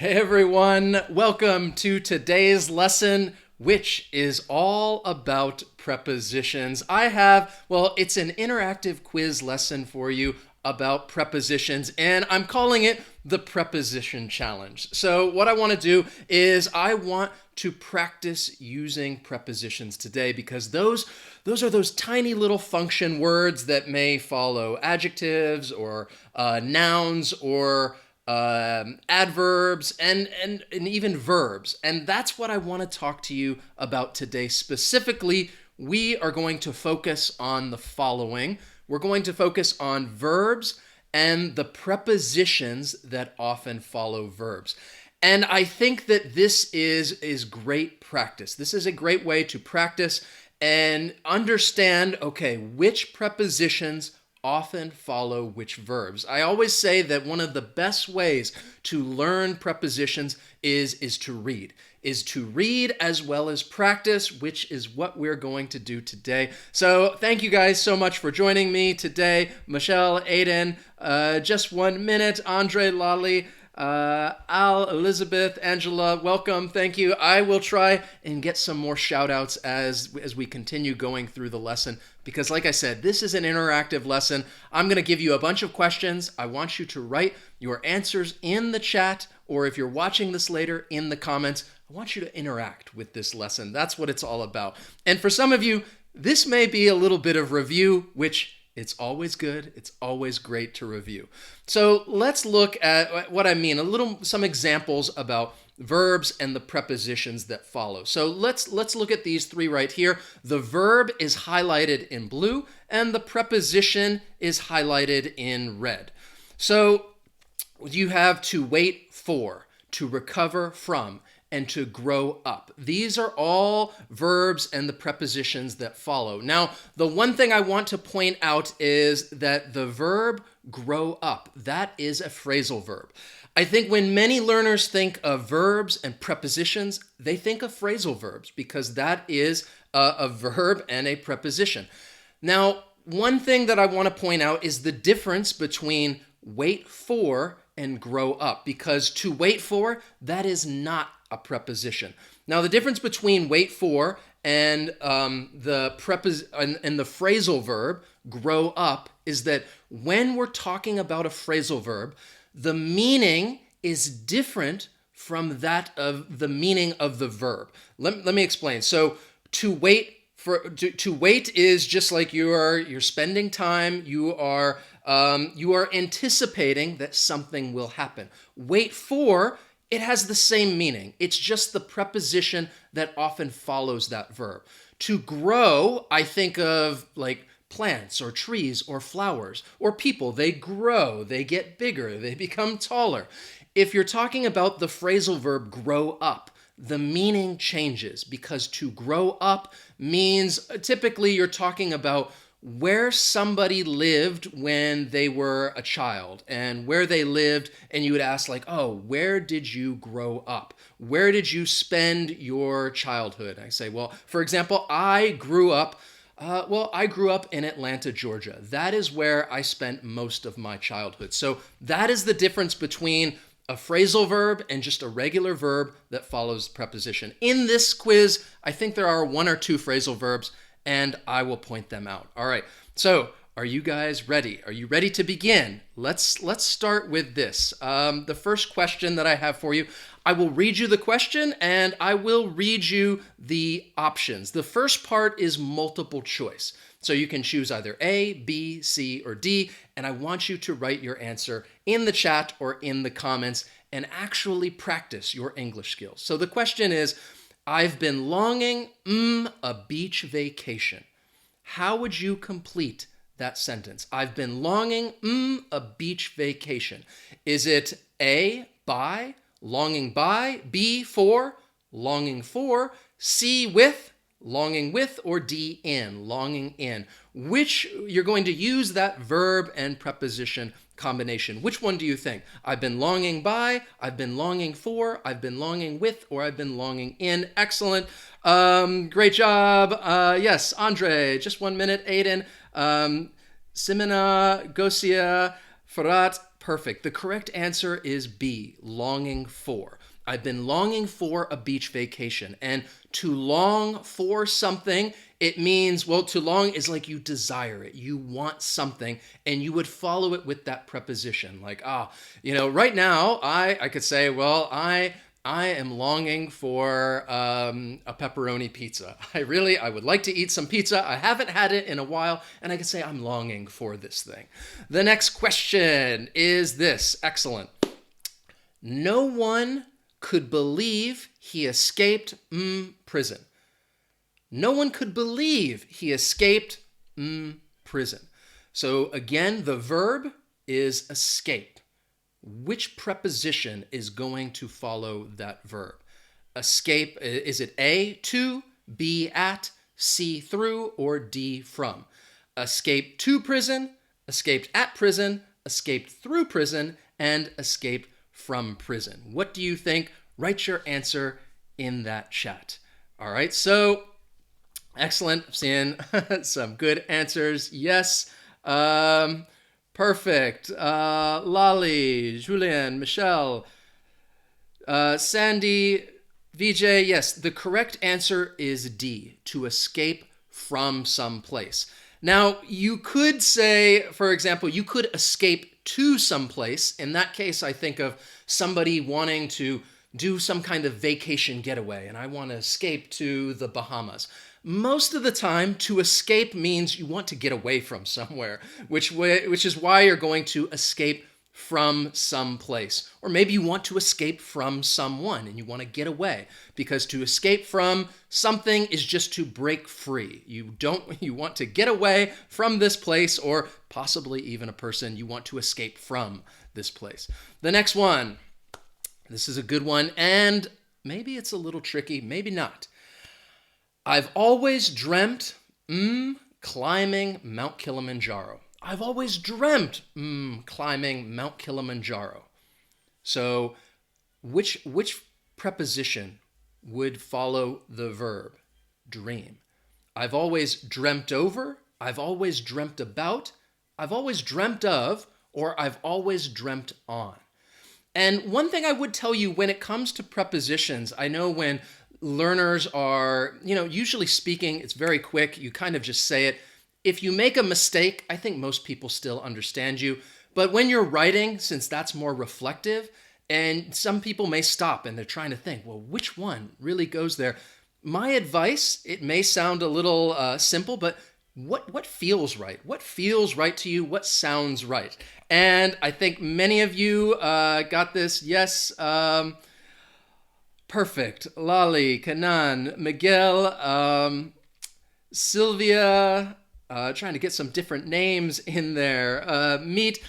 Hey everyone, welcome to today's lesson, which is all about prepositions. It's an interactive quiz lesson for you about prepositions, and I'm calling it the Preposition Challenge. So what I want to do is I want to practice using prepositions today because those are those tiny little function words that may follow adjectives or nouns or adverbs and even verbs. And that's what I want to talk to you about today. Specifically, we are going to focus on the following. We're going to focus on verbs and the prepositions that often follow verbs. And I think that this is great practice. This is a great way to practice and understand, okay, which prepositions often follow which verbs. I always say that one of the best ways to learn prepositions is to read as well as practice, which is what we're going to do today. So thank you guys so much for joining me today. Michelle, Aiden, just 1 minute, Andre, Lali, Al, Elizabeth, Angela, welcome. Thank you. I will try and get some more shout outs as we continue going through the lesson because like I said, this is an interactive lesson. I'm going to give you a bunch of questions. I want you to write your answers in the chat, or if you're watching this later, in the comments. I want you to interact with this lesson. That's what it's all about. And for some of you, this may be a little bit of review, which it's always good. It's always great to review. So let's look at what I mean, some examples about verbs and the prepositions that follow. So let's look at these three right here. The verb is highlighted in blue and the preposition is highlighted in red. So you have to wait for, to recover from, and to grow up. These are all verbs and the prepositions that follow. Now, the one thing I want to point out is that the verb grow up, that is a phrasal verb. I think when many learners think of verbs and prepositions, they think of phrasal verbs because that is a verb and a preposition. Now, one thing that I want to point out is the difference between wait for and grow up, because to wait for, that is not a preposition. Now, the difference between wait for and the phrasal verb grow up is that when we're talking about a phrasal verb, the meaning is different from that of the meaning of the verb. Let me explain. So to wait is just like you're spending time, you are anticipating that something will happen. Wait for, it has the same meaning. It's just the preposition that often follows that verb. To grow, I think of like plants or trees or flowers or people. They grow, they get bigger, they become taller. If you're talking about the phrasal verb grow up, the meaning changes because to grow up means typically you're talking about where somebody lived when they were a child and where they lived, and you would ask like, oh, where did you grow up? Where did you spend your childhood? I say, well, for example, I grew up in Atlanta, Georgia. That is where I spent most of my childhood. So that is the difference between a phrasal verb and just a regular verb that follows preposition. In this quiz, I think there are one or two phrasal verbs, and I will point them out. All right, so are you guys ready? Are you ready to begin? Let's start with this. The first question that I have for you, I will read you the question and I will read you the options. The first part is multiple choice. So you can choose either A, B, C, or D, and I want you to write your answer in the chat or in the comments and actually practice your English skills. So the question is, I've been longing, a beach vacation. How would you complete that sentence? I've been longing, a beach vacation. Is it A, by, longing by, B, for, longing for, C, with, longing with, or D, in, longing in? Which you're going to use that verb and preposition combination. Which one do you think? I've been longing by, I've been longing for, I've been longing with, or I've been longing in. Excellent. Great job. Yes, Andre, just 1 minute. Aiden, Simina, Gosia, Farat, Perfect. The correct answer is B, longing for. I've been longing for a beach vacation. And to long for something, it means, well, to long is like you desire it. You want something, and you would follow it with that preposition. Like, right now, I could say, well, I am longing for a pepperoni pizza. I would like to eat some pizza. I haven't had it in a while, and I could say I'm longing for this thing. The next question is this. Excellent. No one could believe he escaped prison. No one could believe he escaped prison. So again, the verb is escape. Which preposition is going to follow that verb? Escape, is it A, to, B, at, C, through, or D, from? Escape to prison, escaped at prison, escaped through prison, and escaped from prison. What do you think? Write your answer in that chat. All right, so excellent. I'm seeing some good answers. Yes. Perfect. Lolly, Julien, Michelle, Sandy, VJ. Yes, the correct answer is D, to escape from some place. Now, you could say, for example, you could escape to some place. In that case, I think of somebody wanting to do some kind of vacation getaway, and I want to escape to the Bahamas. Most of the time, to escape means you want to get away from somewhere, which is why you're going to escape from some place. Or maybe you want to escape from someone and you want to get away, because to escape from something is just to break free. You want to get away from this place, or possibly even a person. You want to escape from this place. The next one. This is a good one, and maybe it's a little tricky, maybe not. I've always dreamt climbing Mount Kilimanjaro. I've always dreamt climbing Mount Kilimanjaro. So which preposition would follow the verb dream? I've always dreamt over, I've always dreamt about, I've always dreamt of, or I've always dreamt on. And one thing I would tell you when it comes to prepositions, I know when learners are, usually speaking, it's very quick. You kind of just say it. If you make a mistake, I think most people still understand you. But when you're writing, since that's more reflective, and some people may stop and they're trying to think, well, which one really goes there? My advice, it may sound a little simple, but what feels right? What feels right to you? What sounds right? And I think many of you got this. Yes. Perfect. Lali, Kanan, Miguel, Sylvia, trying to get some different names in there. Meek,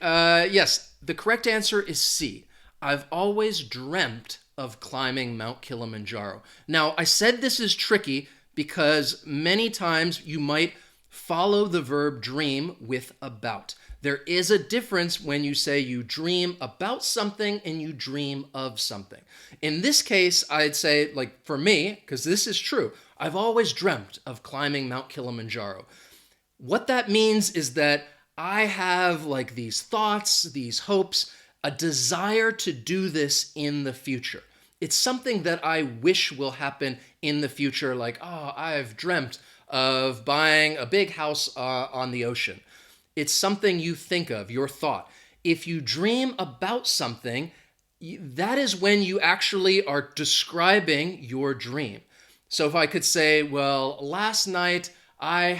yes, the correct answer is C. I've always dreamt of climbing Mount Kilimanjaro. Now, I said this is tricky because many times you might follow the verb dream with about. There is a difference when you say you dream about something and you dream of something. In this case, I'd say, like for me, because this is true, I've always dreamt of climbing Mount Kilimanjaro. What that means is that I have like these thoughts, these hopes, a desire to do this in the future. It's something that I wish will happen in the future, like, I've dreamt of buying a big house on the ocean. It's something you think of, your thought. If you dream about something, that is when you actually are describing your dream. So if I could say, well, last night I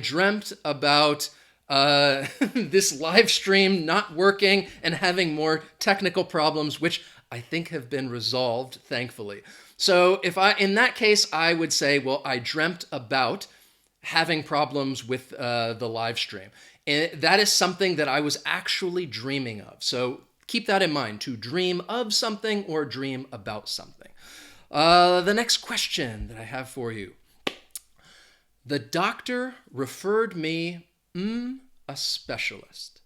dreamt about this live stream not working and having more technical problems, which I think have been resolved, thankfully. So in that case, I would say, well, I dreamt about having problems with the live stream. And that is something that I was actually dreaming of. So keep that in mind, to dream of something or dream about something. The next question that I have for you. The doctor referred me a specialist.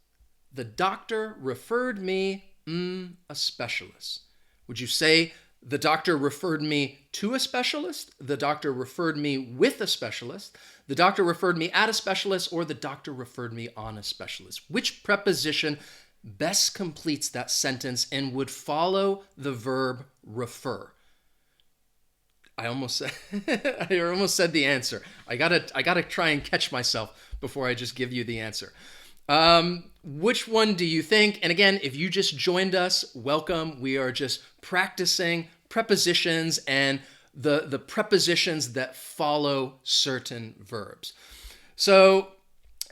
The doctor referred me a specialist. Would you say the doctor referred me to a specialist? The doctor referred me with a specialist? The doctor referred me at a specialist, or the doctor referred me on a specialist. Which preposition best completes that sentence and would follow the verb refer? I almost said I almost said the answer. I gotta try and catch myself before I just give you the answer. Which one do you think? And again, if you just joined us, welcome. We are just practicing prepositions and the prepositions that follow certain verbs. So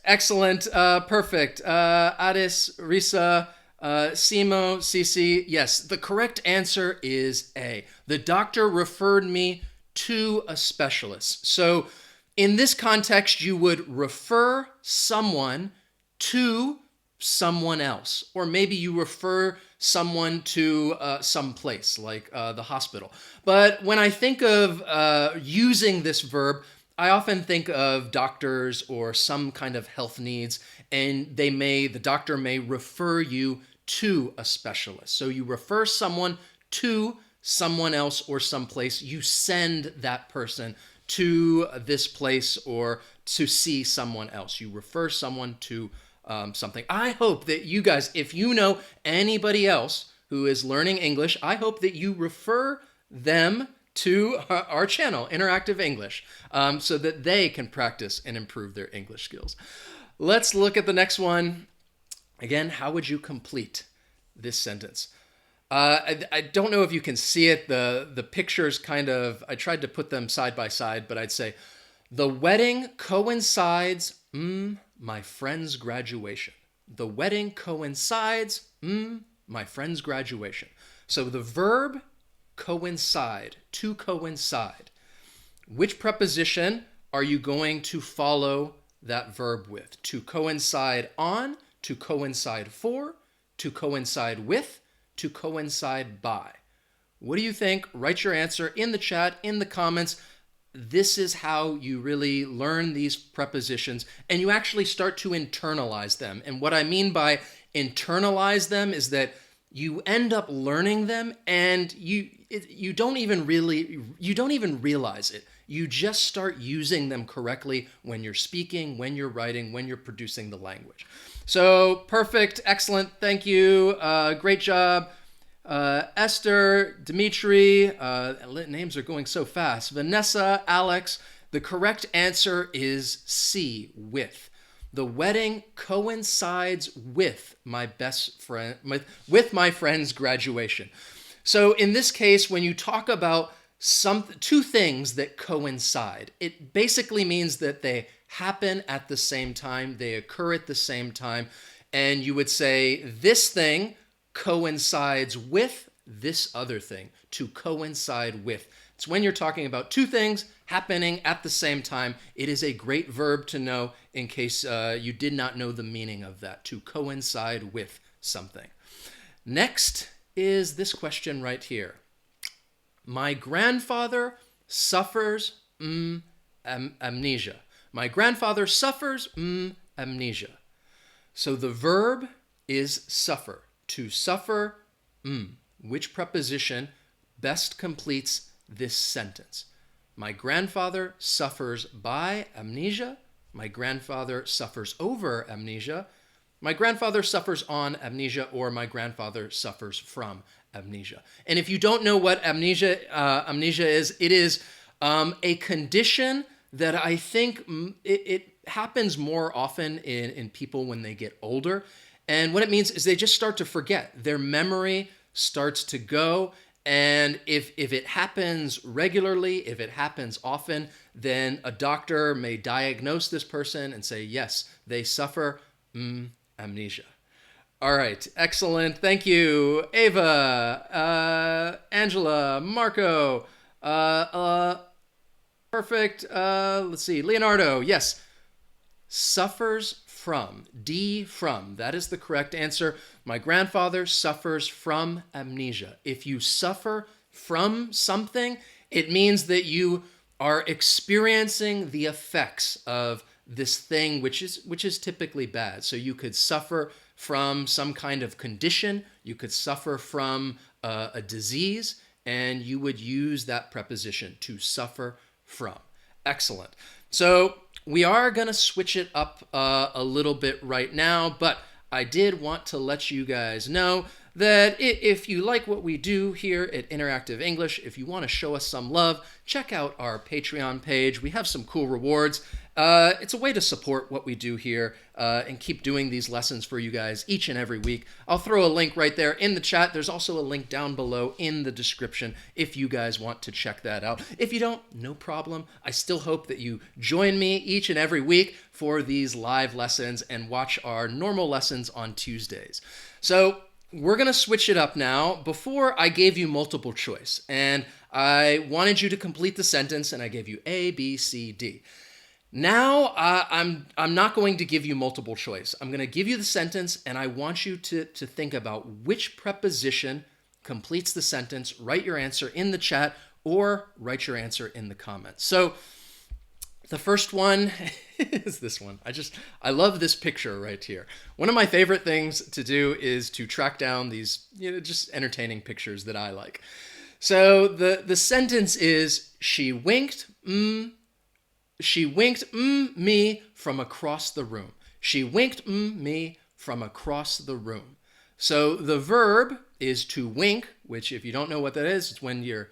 excellent, perfect. Adis, Risa, Simo, Sisi. Yes, the correct answer is A. The doctor referred me to a specialist. So in this context, you would refer someone to someone else, or maybe you refer someone to some place like the hospital. But when I think of using this verb, I often think of doctors or some kind of health needs, and the doctor may refer you to a specialist. So you refer someone to someone else or someplace. You send that person to this place or to see someone else. You refer someone to something. I hope that you guys, if you know anybody else who is learning English, I hope that you refer them to our channel, Interactive English, so that they can practice and improve their English skills. Let's look at the next one. Again, how would you complete this sentence? I don't know if you can see it. The pictures kind of, I tried to put them side by side, but I'd say, the wedding coincides, my friend's graduation. The wedding coincides, my friend's graduation. So the verb coincide, to coincide. Which preposition are you going to follow that verb with? To coincide on, to coincide for, to coincide with, to coincide by. What do you think? Write your answer in the chat, in the comments. This is how you really learn these prepositions, and you actually start to internalize them. And what I mean by internalize them is that you end up learning them, and you don't even realize it. You just start using them correctly when you're speaking, when you're writing, when you're producing the language. So perfect, excellent, thank you, great job. Esther, Dimitri, names are going so fast. Vanessa, Alex. The correct answer is C, with. The wedding coincides with my best friend, with my friend's graduation. So in this case, when you talk about two things that coincide, it basically means that they happen at the same time, they occur at the same time, and you would say this thing coincides with this other thing, to coincide with. It's when you're talking about two things happening at the same time. It is a great verb to know in case you did not know the meaning of that, to coincide with something. Next is this question right here. My grandfather suffers amnesia. My grandfather suffers amnesia. So the verb is suffer. To suffer, which preposition best completes this sentence? My grandfather suffers by amnesia. My grandfather suffers over amnesia. My grandfather suffers on amnesia, or my grandfather suffers from amnesia. And if you don't know what amnesia is, it is a condition that I think it happens more often in people when they get older. And what it means is they just start to forget. Their memory starts to go. And if it happens regularly, if it happens often, then a doctor may diagnose this person and say, yes, they suffer amnesia. All right, excellent. Thank you, Ava, Angela, Marco. Perfect. Let's see, Leonardo. Yes, suffers from. D, from. That is the correct answer. My grandfather suffers from amnesia. If you suffer from something, it means that you are experiencing the effects of this thing, which is typically bad. So you could suffer from some kind of condition. You could suffer from a disease, and you would use that preposition, to suffer from. Excellent. So we are going to switch it up a little bit right now, but I did want to let you guys know that if you like what we do here at Interactive English, if you want to show us some love, check out our Patreon page. We have some cool rewards. It's a way to support what we do here and keep doing these lessons for you guys each and every week. I'll throw a link right there in the chat. There's also a link down below in the description if you guys want to check that out. If you don't, no problem. I still hope that you join me each and every week for these live lessons and watch our normal lessons on Tuesdays. So we're going to switch it up now. Before, I gave you multiple choice, and I wanted you to complete the sentence, and I gave you A, B, C, D. Now, I'm not going to give you multiple choice. I'm going to give you the sentence, and I want you to think about which preposition completes the sentence. Write your answer in the chat or write your answer in the comments. So the first one is this one. I love this picture right here. One of my favorite things to do is to track down these, just entertaining pictures that I like. So the sentence is, she winked me from across the room. She winked me from across the room. So the verb is to wink, which if you don't know what that is, it's when you're,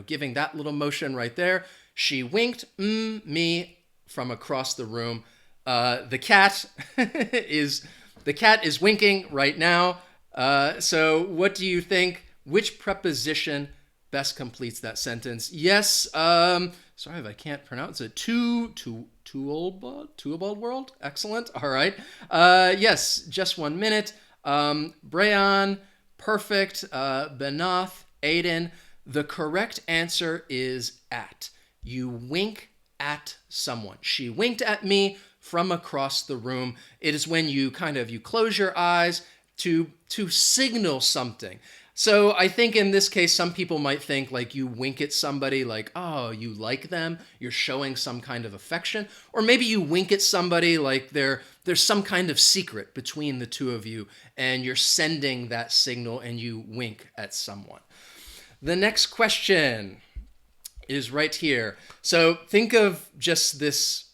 giving that little motion right there. She winked me from across the room. The cat is winking right now. So what do you think? Which preposition best completes that sentence? Yes. Sorry if I can't pronounce it. Tuobald world. Excellent. All right. Yes. Just 1 minute. Brayan. Perfect. Benath. Aiden. The correct answer is at. You wink at someone. She winked at me from across the room. It is when you you close your eyes to signal something. So I think in this case, some people might think like you wink at somebody like, oh, you like them, you're showing some kind of affection. Or maybe you wink at somebody like there's some kind of secret between the two of you and you're sending that signal and you wink at someone. The next question is right here. So think of just this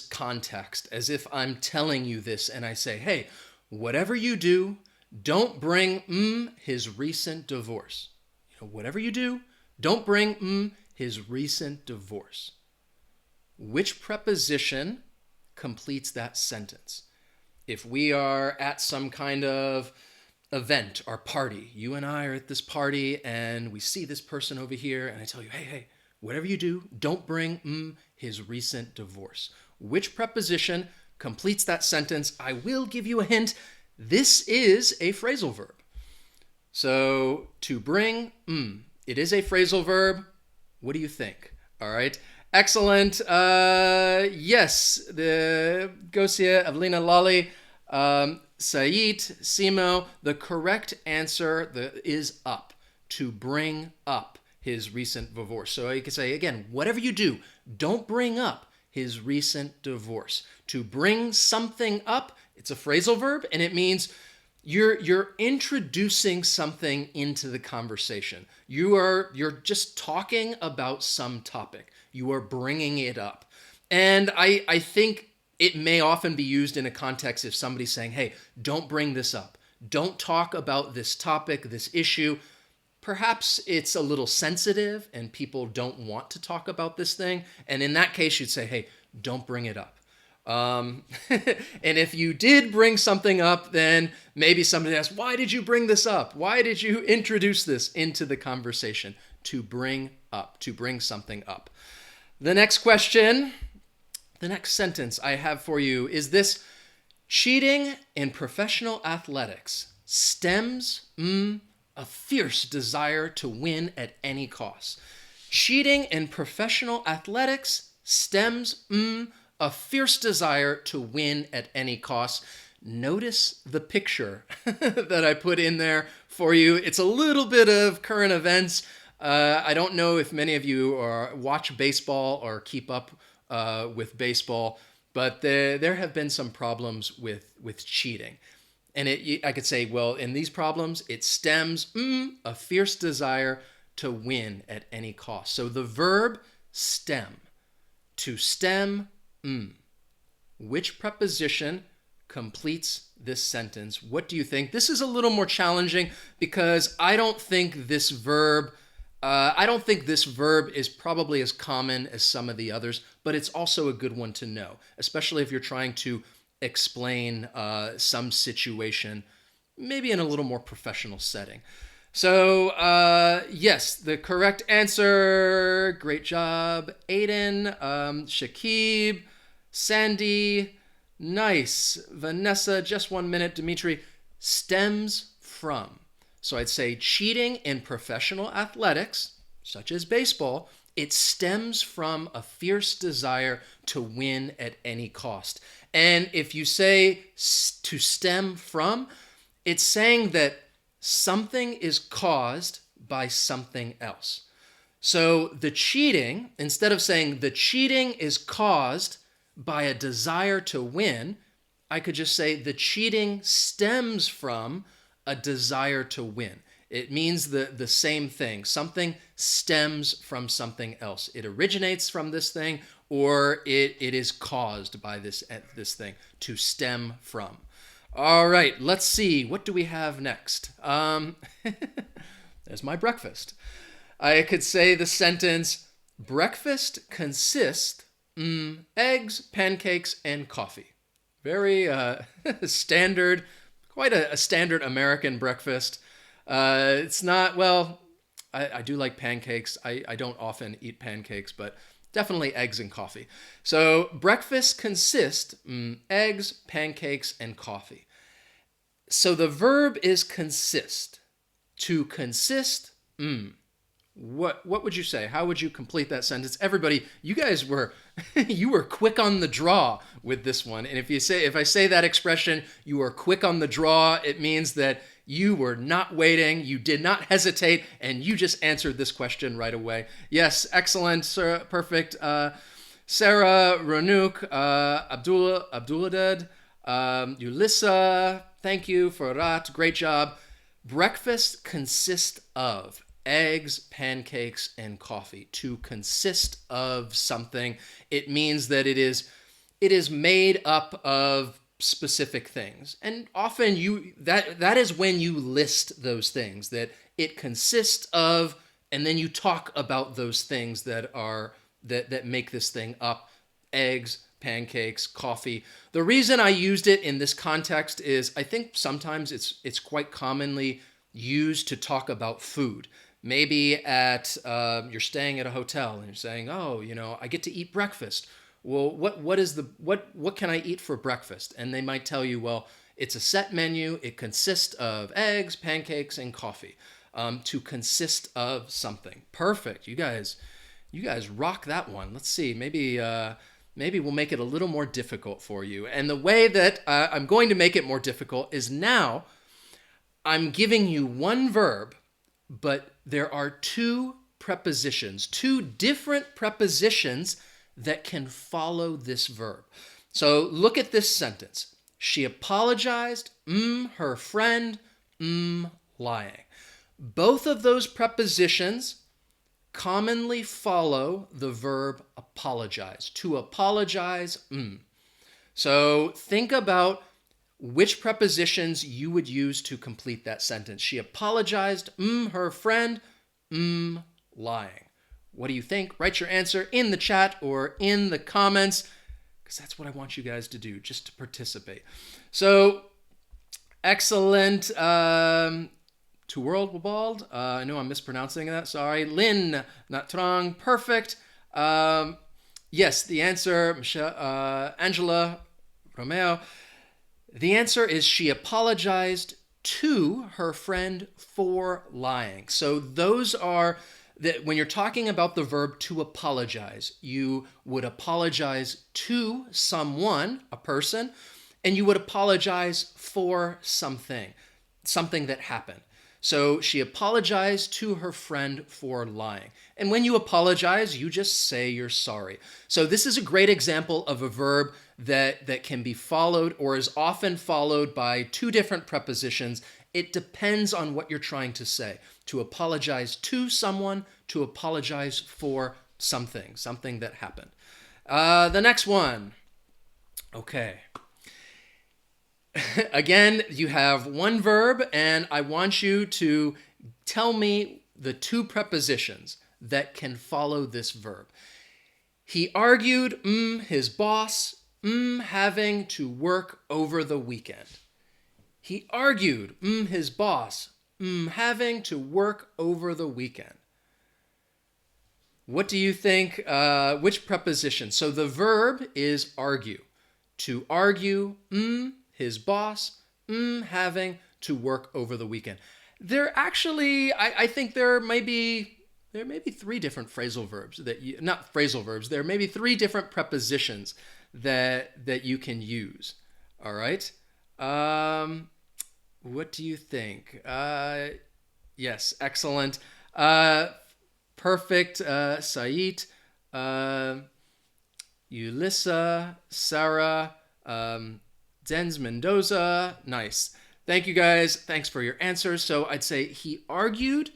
context as if I'm telling you this and I say, hey, whatever you do, don't bring his recent divorce. Whatever you do, don't bring his recent divorce. Which preposition completes that sentence? If we are at some kind of event or party, you and I are at this party and we see this person over here and I tell you, hey, whatever you do, don't bring his recent divorce. Which preposition completes that sentence? I will give you a hint. This is a phrasal verb. So to bring, it is a phrasal verb. What do you think? All right. Excellent. Yes. The Gosia, Evelina Lali, Said, Simo. The correct answer is up. To bring up his recent divorce. So you can say, again, whatever you do, don't bring up his recent divorce. To bring something up, it's a phrasal verb, and it means you're introducing something into the conversation. You're just talking about some topic. You are bringing it up. And I think it may often be used in a context if somebody's saying, hey, don't bring this up. Don't talk about this topic, this issue. Perhaps it's a little sensitive and people don't want to talk about this thing. And in that case, you'd say, hey, don't bring it up. And if you did bring something up, then maybe somebody asks, why did you bring this up? Why did you introduce this into the conversation? To bring up, to bring something up. The next question, the next sentence I have for you is this: cheating in professional athletics stems a fierce desire to win at any cost. Cheating in professional athletics stems a fierce desire to win at any cost. Notice the picture that I put in there for you. It's a little bit of current events. I don't know if many of you watch baseball or keep up with baseball, but there have been some problems with cheating. And I could say, well, in these problems, it stems a fierce desire to win at any cost. So the verb stem, to stem Which preposition completes this sentence? What do you think? This is a little more challenging because I don't think this verb is probably as common as some of the others, but it's also a good one to know, especially if you're trying to explain some situation, maybe in a little more professional setting. So, yes, the correct answer. Great job, Aiden, Shakib, Sandy, nice. Vanessa, just 1 minute. Dimitri, stems from. So I'd say cheating in professional athletics, such as baseball, it stems from a fierce desire to win at any cost. And if you say to stem from, it's saying that something is caused by something else. So the cheating, instead of saying the cheating is caused by a desire to win, I could just say the cheating stems from a desire to win. It means the same thing. Something stems from something else. It originates from this thing, or it is caused by this thing, to stem from. All right, let's see. What do we have next? There's my breakfast. I could say the sentence, breakfast consists eggs, pancakes, and coffee. Very standard, quite a standard American breakfast. It's not, well, I do like pancakes. I don't often eat pancakes, but definitely eggs and coffee. So breakfast consists eggs, pancakes, and coffee. So the verb is consist. To consist, what would you say? How would you complete that sentence? Everybody, you guys were you were quick on the draw with this one. And if I say that expression, you are quick on the draw, it means that you were not waiting, you did not hesitate, and you just answered this question right away. Yes, excellent, sir, perfect. Sarah, Ranuk, Abduladad, Ulissa, thank you, Farat, great job. Breakfast consists of eggs, pancakes, and coffee. To consist of something, it means that it is made up of specific things. And often that is when you list those things, that it consists of, and then you talk about those things that make this thing up. Eggs, pancakes, coffee. The reason I used it in this context is I think sometimes it's quite commonly used to talk about food. Maybe you're staying at a hotel and you're saying, oh, I get to eat breakfast. Well, what can I eat for breakfast? And they might tell you, well, it's a set menu. It consists of eggs, pancakes, and coffee. To consist of something. Perfect. You guys rock that one. Let's see. Maybe we'll make it a little more difficult for you. And the way that I'm going to make it more difficult is now I'm giving you one verb, but there are two prepositions, two different prepositions that can follow this verb. So look at this sentence. She apologized, her friend, lying. Both of those prepositions commonly follow the verb apologize. To apologize, So think about which prepositions you would use to complete that sentence. She apologized, her friend, lying. What do you think? Write your answer in the chat or in the comments, because that's what I want you guys to do, just to participate. So, excellent. To World Wabald. I know I'm mispronouncing that. Sorry. Lynn Natrang. Perfect. Yes, the answer, Angela Romeo. The answer is she apologized to her friend for lying. So those are that when you're talking about the verb to apologize, you would apologize to someone, a person, and you would apologize for something that happened. So she apologized to her friend for lying. And when you apologize, you just say you're sorry. So this is a great example of a verb that can be followed or is often followed by two different prepositions. It depends on what you're trying to say. To apologize to someone, to apologize for something that happened. The next one. Okay. Again, you have one verb, and I want you to tell me the two prepositions that can follow this verb. He argued, his boss, having to work over the weekend. He argued, his boss, having to work over the weekend. What do you think? Which preposition? So the verb is argue. To argue, his boss, having to work over the weekend. There actually, I think there may be three different phrasal verbs not phrasal verbs. There may be three different prepositions that you can use. All right. What do you think? Yes, excellent. Perfect. Said, Ulissa, Sarah, Denz Mendoza. Nice. Thank you guys. Thanks for your answers. So I'd say he argued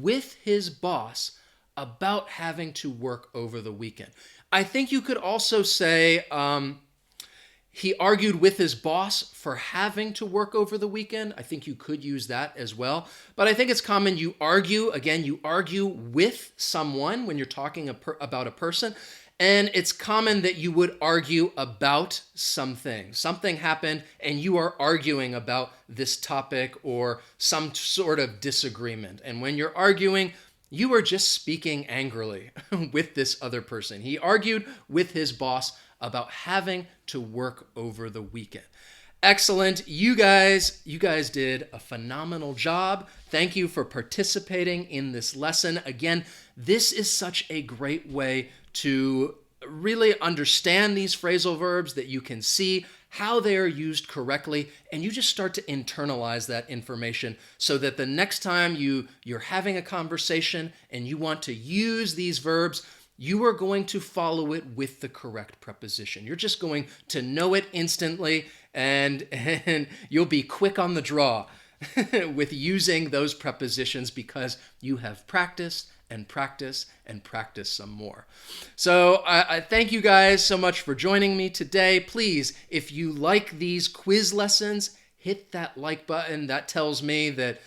with his boss about having to work over the weekend. I think you could also say he argued with his boss for having to work over the weekend. I think you could use that as well. But I think it's common you argue with someone when you're talking about a person. And it's common that you would argue about something. Something happened and you are arguing about this topic or some sort of disagreement. And when you're arguing, you are just speaking angrily with this other person. He argued with his boss about having to work over the weekend. Excellent. You guys did a phenomenal job. Thank you for participating in this lesson. Again, this is such a great way to really understand these phrasal verbs, that you can see how they are used correctly, and you just start to internalize that information so that the next time you're having a conversation and you want to use these verbs, you are going to follow it with the correct preposition. You're just going to know it instantly, and you'll be quick on the draw with using those prepositions because you have practiced and practice and practice some more. So I thank you guys so much for joining me today. Please, if you like these quiz lessons, hit that like button. That tells me that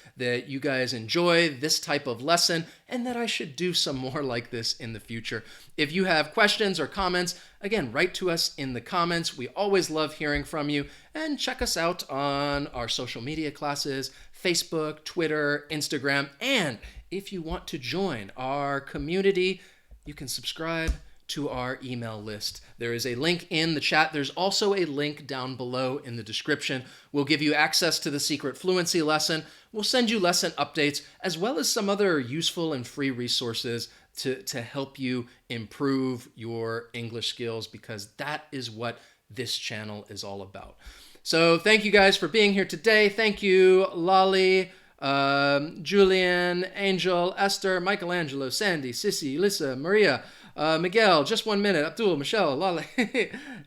you guys enjoy this type of lesson and that I should do some more like this in the future. If you have questions or comments, again, write to us in the comments. We always love hearing from you. And check us out on our social media classes, Facebook, Twitter, Instagram. And if you want to join our community, you can subscribe to our email list. There is a link in the chat. There's also a link down below in the description. We'll give you access to the secret fluency lesson. We'll send you lesson updates as well as some other useful and free resources to help you improve your English skills, because that is what this channel is all about. So thank you guys for being here today. Thank you, Lolly, Julian, Angel, Esther, Michelangelo, Sandy, Sissy, Lisa, Maria, Miguel, just 1 minute, Abdul, Michelle, Lale,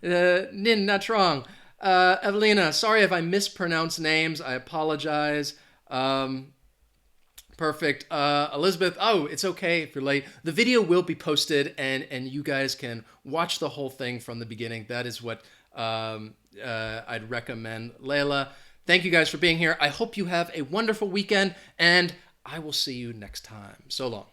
Nin Natrong, Evelina, sorry if I mispronounce names, I apologize. Perfect. Elizabeth, oh, it's okay if you're late. The video will be posted and you guys can watch the whole thing from the beginning. That is what I'd recommend. Layla, thank you guys for being here. I hope you have a wonderful weekend, and I will see you next time. So long.